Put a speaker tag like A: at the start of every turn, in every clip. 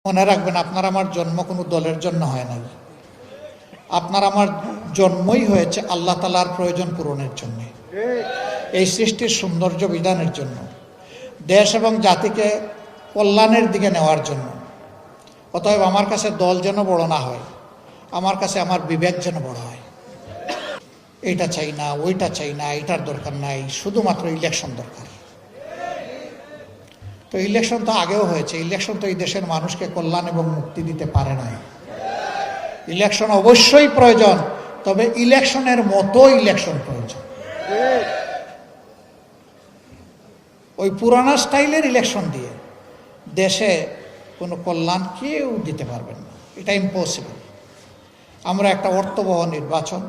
A: মনে রাখবেন, আপনার আমার জন্ম কোনো দলের জন্য হয় নাই। আপনার আমার জন্মই হয়েছে আল্লাহ তাআলার প্রয়োজন পূরণের জন্য, এই সৃষ্টির সৌন্দর্য বিধানের জন্য, দেশ এবং জাতিকে কল্যাণের দিকে নেওয়ার জন্য। অতএব আমার কাছে দল যেন বড় না হয়, আমার কাছে আমার বিবেক যেন বড় হয়। এইটা চাই না, ওইটা চাই না, এটার দরকার নাই, শুধুমাত্র ইলেকশন দরকার। তো ইলেকশন তো আগেও হয়েছে, ইলেকশন তো এই দেশের মানুষকে কল্যাণ এবং মুক্তি দিতে পারে নাই। ইলেকশন অবশ্যই প্রয়োজন, তবে ইলেকশনের মতো ইলেকশন প্রয়োজন। ওই পুরানো স্টাইলের ইলেকশন দিয়ে দেশে কোনো কল্যাণ কেউ দিতে পারবেন না, এটা ইম্পসিবল। আমরা একটা অর্থবহ নির্বাচন,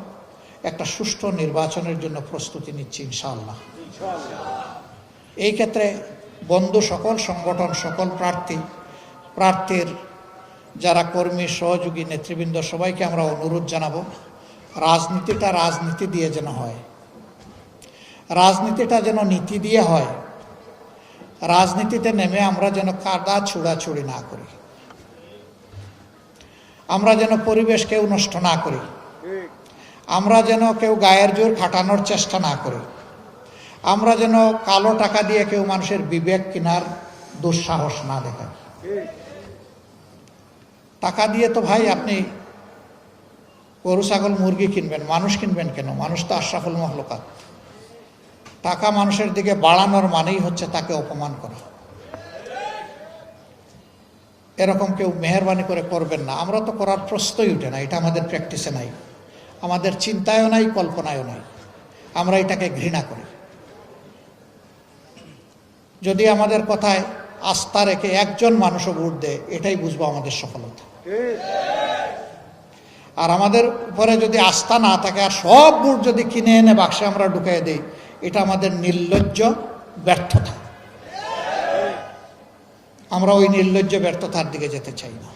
A: একটা সুষ্ঠু নির্বাচনের জন্য প্রস্তুতি নিচ্ছি ইনশাআল্লাহ। এই ক্ষেত্রে বন্ধু সকল সংগঠন, সকল প্রার্থীর যারা কর্মী, সহযোগী, নেতৃবৃন্দ, সবাইকে আমরা অনুরোধ জানাবো, রাজনীতিটা রাজনীতি দিয়ে যেন হয়, রাজনীতিটা যেন নীতি দিয়ে হয়। রাজনীতিতে নেমে আমরা যেন কাদা ছুড়াছুড়ি না করি, আমরা যেন পরিবেশ কেউ নষ্ট না করি, আমরা যেন কেউ গায়ের জোর খাটানোর চেষ্টা না করি, আমরা যেন কালো টাকা দিয়ে কেউ মানুষের বিবেক কেনার দুঃসাহস না দেখাই। টাকা দিয়ে তো ভাই আপনি গরু, ছাগল, মুরগি কিনবেন, মানুষ কিনবেন কেন? মানুষ তো আশরাফুল মাখলুকাত। টাকা মানুষের দিকে বাড়ানোর মানেই হচ্ছে তাকে অপমান করা। এরকম কেউ মেহেরবানি করে করবেন না, আমরা তো করার প্রশ্নই উঠে না, এটা আমাদের প্র্যাকটিসে নাই, আমাদের চিন্তায়ও নাই, কল্পনায়ও নাই, আমরা এটাকে ঘৃণা করি। যদি আমাদের কথায় আস্থা রেখে একজন মানুষও ভোট দেয়, এটাই বুঝবো আমাদের সফলতা। আর আমাদের উপরে যদি আস্থা না থাকে আর সব ভোট যদি কিনে এনে বাক্সে আমরা ঢুকিয়ে দিই, এটা আমাদের নির্লজ্জ ব্যর্থতা। আমরা ওই নির্লজ্জ ব্যর্থতার দিকে যেতে চাই না।